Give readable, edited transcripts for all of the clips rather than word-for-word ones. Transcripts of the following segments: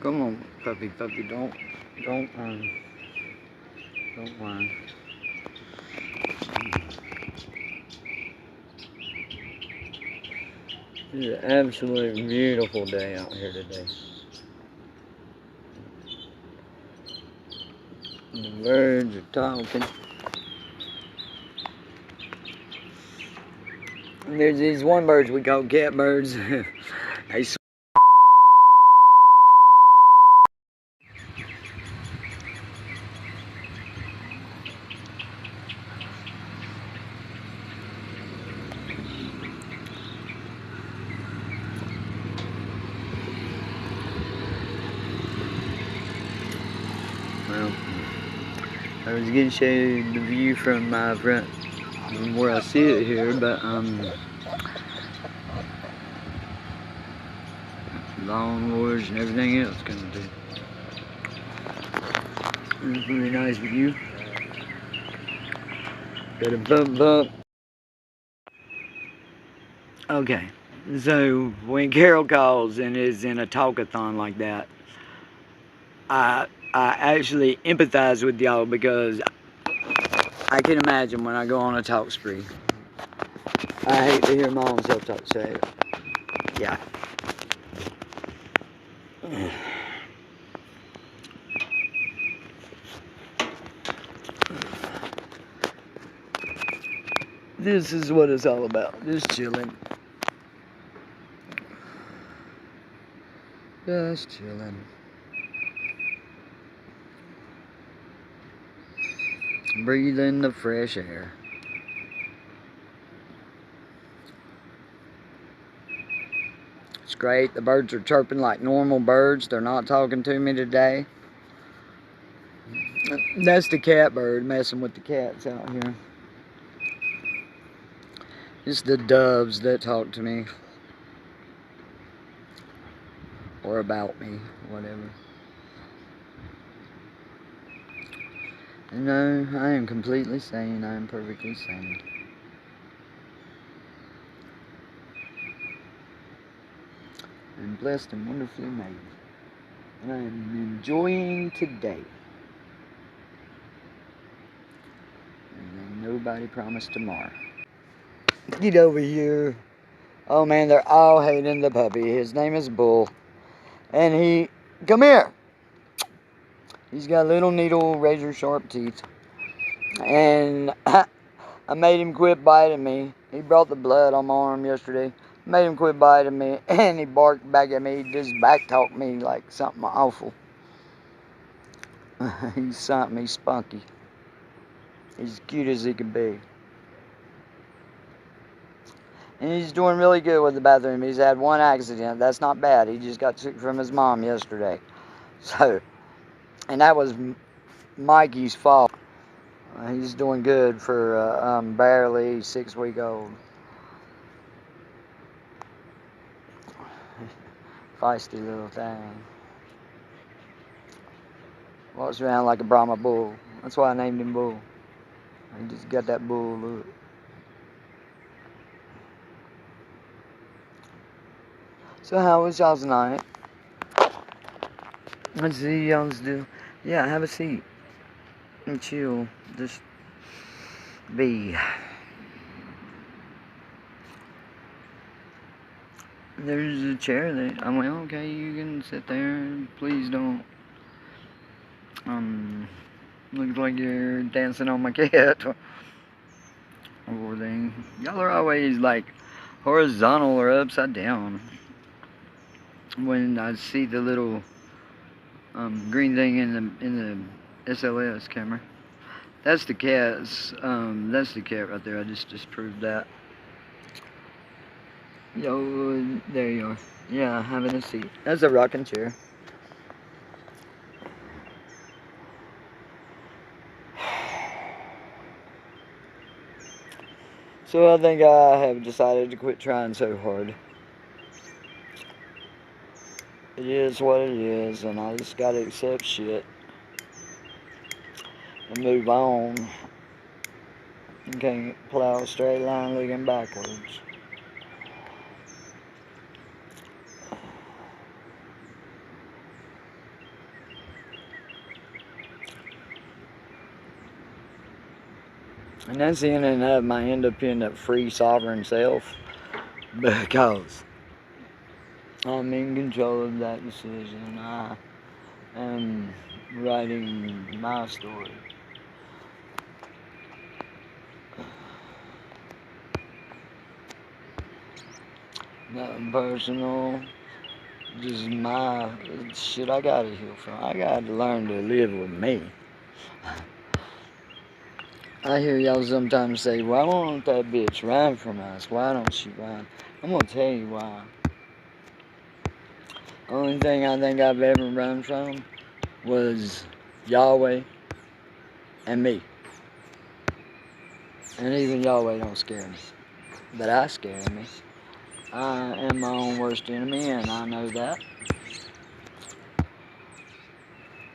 Come on, puppy, don't whine. It's an absolutely beautiful day out here today. The birds are talking. And there's these one birds we call catbirds. They well, I was gonna show you the view from my front, from where I see it here, but lawnmowers and everything else gonna do. It's a really nice view. Got a bump. Okay, so when Carol calls and is in a talkathon like that, I actually empathize with y'all because I can imagine when I go on a talk spree. I hate to hear my own self talk, so yeah. This is what it's all about, just chilling. Just chilling. Breathing the fresh air. It's great. The birds are chirping like normal birds. They're not talking to me today. That's the catbird messing with the cats out here. It's the doves that talk to me. Or about me, whatever. No, I am completely sane. I am perfectly sane. I'm blessed and wonderfully made. And I am enjoying today. And nobody promised tomorrow. Get over here. Oh man, they're all hating the puppy. His name is Bull. And come here. He's got little needle razor sharp teeth. And I made him quit biting me. He brought the blood on my arm yesterday. Made him quit biting me, and he barked back at me. He just back-talked me like something awful. He's something. He's spunky. He's cute as he can be. And he's doing really good with the bathroom. He's had one accident. That's not bad. He just got sick from his mom yesterday. So, and that was Mikey's fault. He's doing good for barely 6-week-old. Feisty little thing. Walks around like a Brahma bull. That's why I named him Bull. He just got that bull look. So how was y'all's night? Let's see y'all's do. Yeah, have a seat. And chill. Just be. There's a chair there. I went, okay, you can sit there. Please don't. Looks like you're dancing on my cat. Or thing. Y'all are always like horizontal or upside down. When I see the little green thing in the SLS camera. That's the cat's. That's the cat right there. I just disproved that. Yo, there you are. Yeah, having a seat. That's a rocking chair. So I think I have decided to quit trying so hard. It is what it is, and I just gotta accept shit and move on. You can't plow a straight line looking backwards. And that's in and of my independent, free, sovereign self, because I'm in control of that decision. I am writing my story. Nothing personal, just my shit I gotta heal from. I gotta learn to live with me. I hear y'all sometimes say, why won't that bitch run from us? Why don't she run? I'm gonna tell you why. Only thing I think I've ever run from was Yahweh and me. And even Yahweh don't scare me. But I scare me. I am my own worst enemy, and I know that.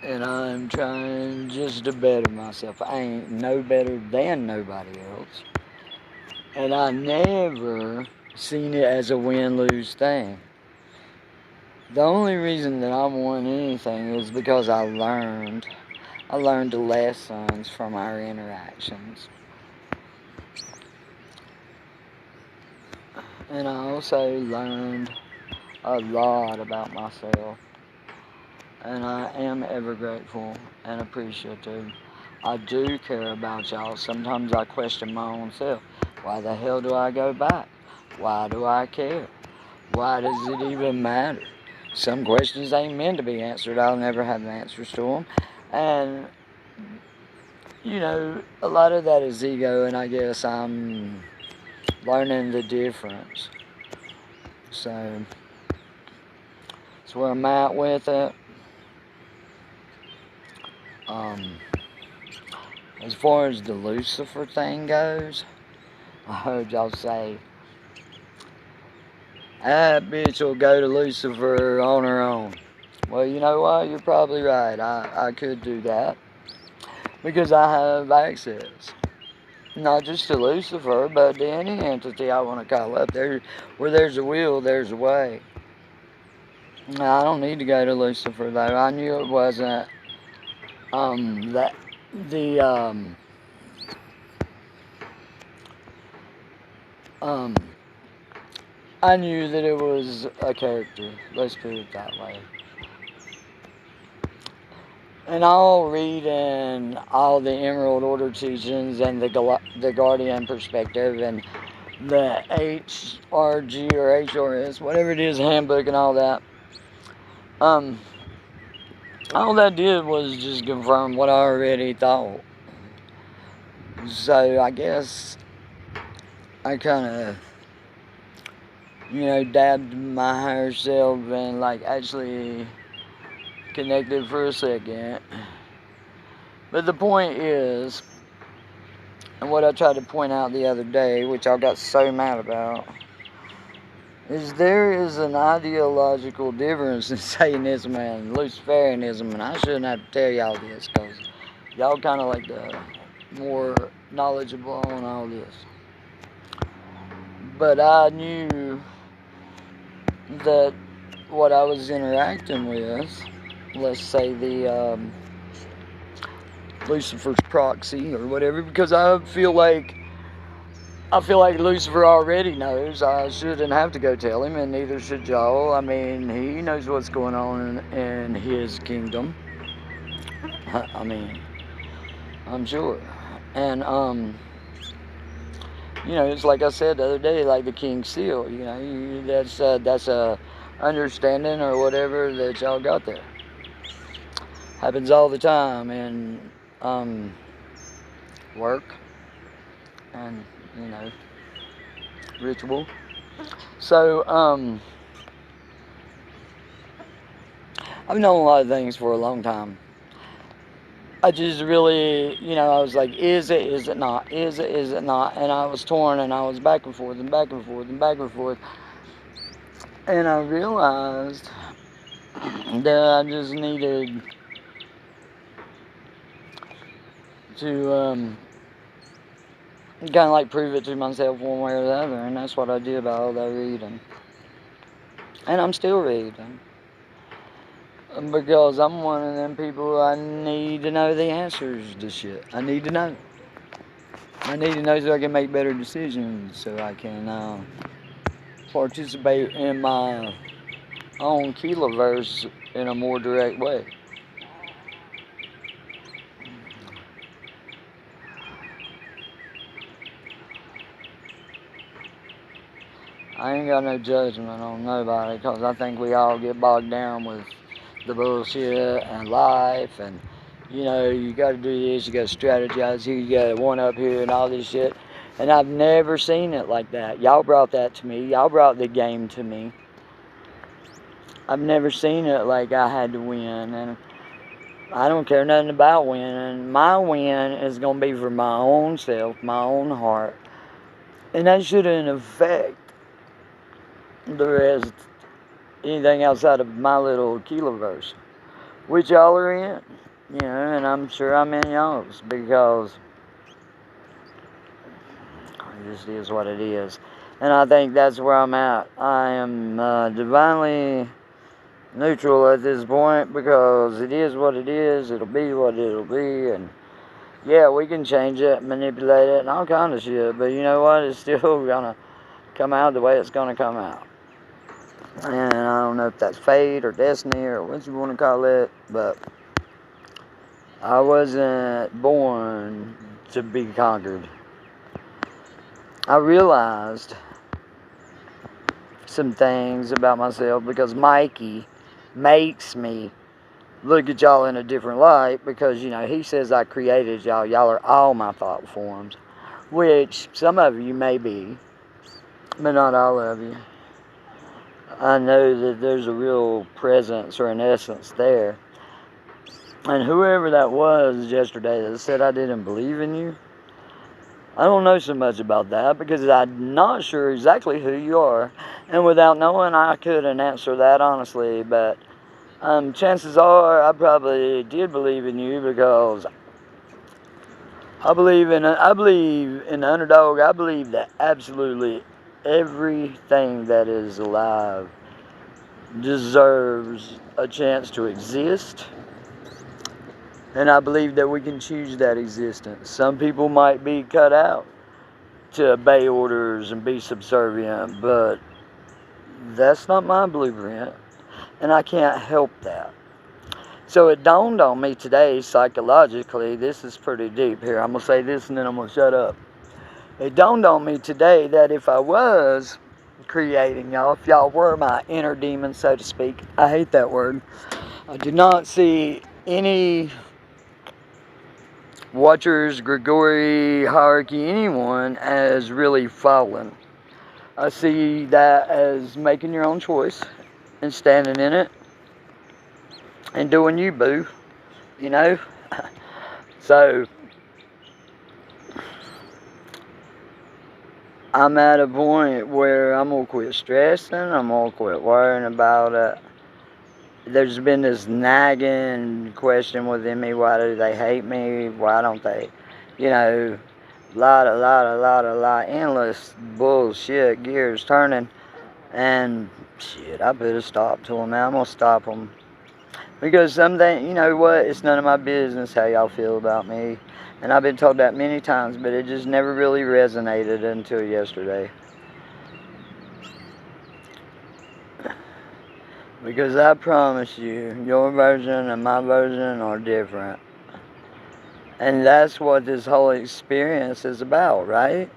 And I'm trying just to better myself. I ain't no better than nobody else. And I never seen it as a win-lose thing. The only reason that I won anything is because I learned the lessons from our interactions. And I also learned a lot about myself. And I am ever grateful and appreciative. I do care about y'all. Sometimes I question my own self. Why the hell do I go back? Why do I care? Why does it even matter? Some questions ain't meant to be answered. I'll never have the answers to them. And, you know, a lot of that is ego, and I guess I'm learning the difference. So, that's where I'm at with it. As far as the Lucifer thing goes, I heard y'all say, that bitch will go to Lucifer on her own. Well, you know what? You're probably right. I could do that. Because I have access. Not just to Lucifer, but to any entity I want to call up. Where there's a will, there's a way. I don't need to go to Lucifer, though. I knew it wasn't that the I knew that it was a character. Let's put it that way. And I'll read in all the Emerald Order teachings and the Guardian perspective and the HRG or HRS, whatever it is, handbook and all that. All that did was just confirm what I already thought. So I guess I kind of, dabbed my higher self and actually connected for a second. But the point is, and what I tried to point out the other day, which I got so mad about, is there is an ideological difference in Satanism and Luciferianism, and I shouldn't have to tell y'all this, because y'all kind of like the more knowledgeable on all this. But I knew that what I was interacting with, let's say the Lucifer's proxy or whatever, because I feel like Lucifer already knows. I shouldn't have to go tell him, and neither should y'all. I mean, he knows what's going on in his kingdom. I mean, I'm sure. And, it's like I said the other day, like the King's Seal, that's a understanding or whatever that y'all got there. Happens all the time in, work and, ritual. So, I've known a lot of things for a long time. I just really, I was like, is it not? Is it not? And I was torn, and I was back and forth and back and forth and back and forth. And I realized that I just needed to kind of prove it to myself one way or the other, and that's what I did by all that reading. And I'm still reading. Because I'm one of them people, I need to know the answers to shit. I need to know. I need to know so I can make better decisions, so I can participate in my own kiloverse in a more direct way. I ain't got no judgment on nobody because I think we all get bogged down with the bullshit and life and you got to do this, you got to strategize here, you got to one up here and all this shit. And I've never seen it like that. Y'all brought that to me. Y'all brought the game to me. I've never seen it like I had to win, and I don't care nothing about winning. My win is going to be for my own self, my own heart, and that shouldn't affect the rest, anything outside of my little kiloverse, which y'all are in, and I'm sure I'm in y'all's because it just is what it is. And I think that's where I'm at. I am divinely neutral at this point because it is what it is. It'll be what it'll be, and yeah, we can change it, manipulate it, and all kind of shit. But you know what? It's still gonna come out the way it's gonna come out. And I don't know if that's fate or destiny or what you want to call it, but I wasn't born to be conquered. I realized some things about myself because Mikey makes me look at y'all in a different light because, he says I created y'all. Y'all are all my thought forms, which some of you may be, but not all of you. I know that there's a real presence or an essence there. And whoever that was yesterday that said I didn't believe in you, I don't know so much about that because I'm not sure exactly who you are. And without knowing, I couldn't answer that honestly. But chances are I probably did believe in you because I believe in the underdog. I believe that absolutely everything that is alive deserves a chance to exist. And I believe that we can choose that existence. Some people might be cut out to obey orders and be subservient, but that's not my blueprint, and I can't help that. So it dawned on me today, psychologically, this is pretty deep here. I'm going to say this and then I'm going to shut up. It dawned on me today that if I was creating y'all, if y'all were my inner demon, so to speak, I hate that word. I do not see any watchers, Grigori, hierarchy, anyone as really fallen. I see that as making your own choice and standing in it and doing you, boo. So I'm at a point where I'm going to quit stressing. I'm going to quit worrying about it. There's been this nagging question within me. Why do they hate me? Why don't they, lot, endless bullshit, gears turning. And shit, I better stop to them, man. I'm going to stop them. Because something, you know what? It's none of my business how y'all feel about me. And I've been told that many times, but it just never really resonated until yesterday. Because I promise you, your version and my version are different. And that's what this whole experience is about, right?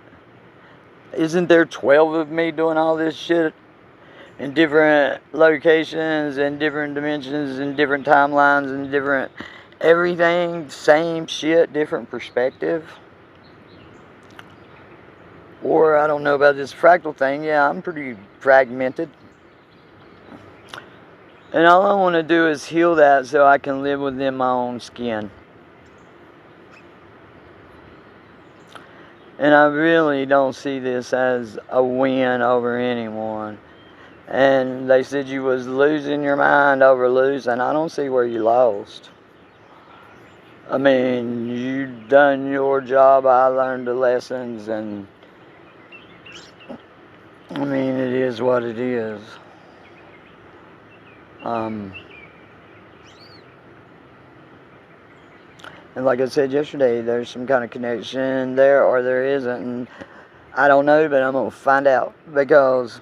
Isn't there 12 of me doing all this shit in different locations and different dimensions and different timelines and different everything, same shit, different perspective? Or I don't know about this fractal thing. Yeah, I'm pretty fragmented. And all I want to do is heal that so I can live within my own skin. And I really don't see this as a win over anyone. And they said you was losing your mind over losing. I don't see where you lost. I mean, you done your job. I learned the lessons, and I mean, it is what it is. And like I said yesterday, there's some kind of connection there or there isn't. And I don't know, but I'm going to find out. Because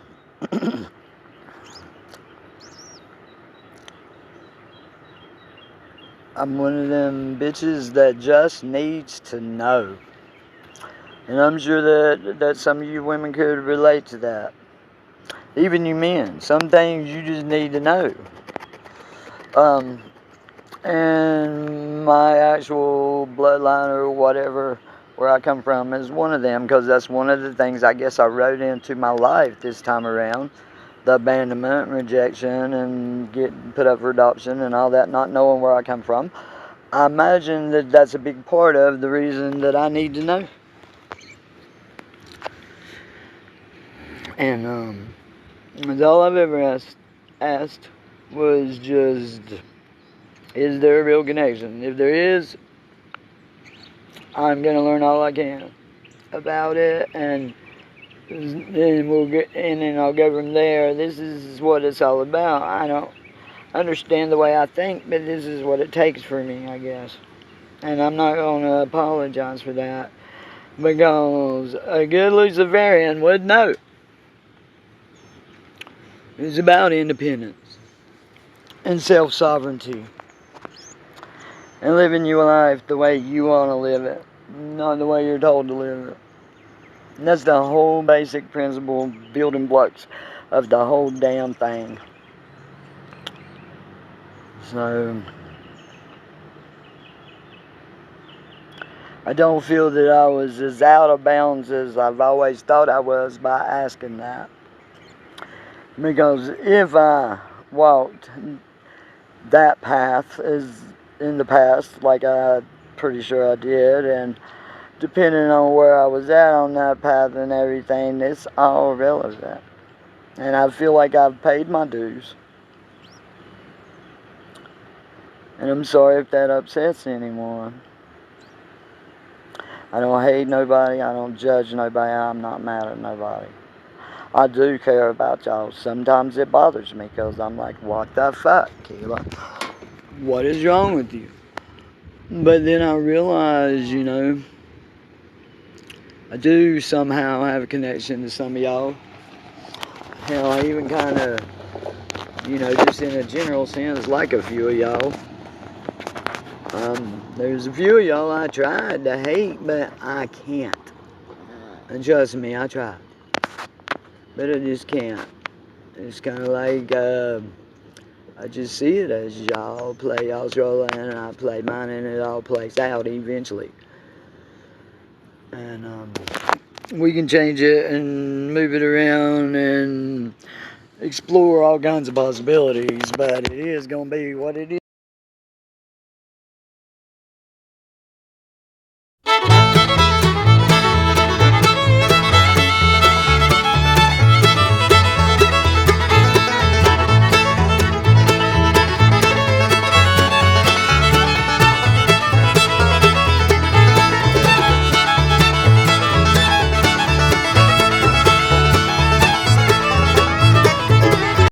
I'm one of them bitches that just needs to know. And I'm sure that some of you women could relate to that. Even you men. Some things you just need to know. And my actual bloodline or whatever, where I come from, is one of them. Because that's one of the things I guess I wrote into my life this time around. The abandonment, rejection, and getting put up for adoption and all that, not knowing where I come from. I imagine that that's a big part of the reason that I need to know. And that's all I've ever asked was just, is there a real connection? If there is, I'm gonna learn all I can about it, and then I'll go from there. This is what it's all about. I don't understand the way I think, but this is what it takes for me, I guess. And I'm not gonna apologize for that, because a good Luciferian would know. It's about independence and self-sovereignty and living your life the way you want to live it, not the way you're told to live it. And that's the whole basic principle, building blocks of the whole damn thing. So I don't feel that I was as out of bounds as I've always thought I was by asking that. Because if I walked that path as in the past, like I'm pretty sure I did, and depending on where I was at on that path and everything, it's all relevant. And I feel like I've paid my dues. And I'm sorry if that upsets anyone. I don't hate nobody, I don't judge nobody, I'm not mad at nobody. I do care about y'all. Sometimes it bothers me because I'm like, what the fuck, Kayla? What is wrong with you? But then I realize, I do somehow have a connection to some of y'all. Hell, I even kind of, just in a general sense, like a few of y'all. There's a few of y'all I tried to hate, but I can't. And trust me, I tried. But I just can't. It's kind of like, I just see it as y'all play y'all's role and I play mine, and it all plays out eventually. And we can change it and move it around and explore all kinds of possibilities, but it is going to be what it is.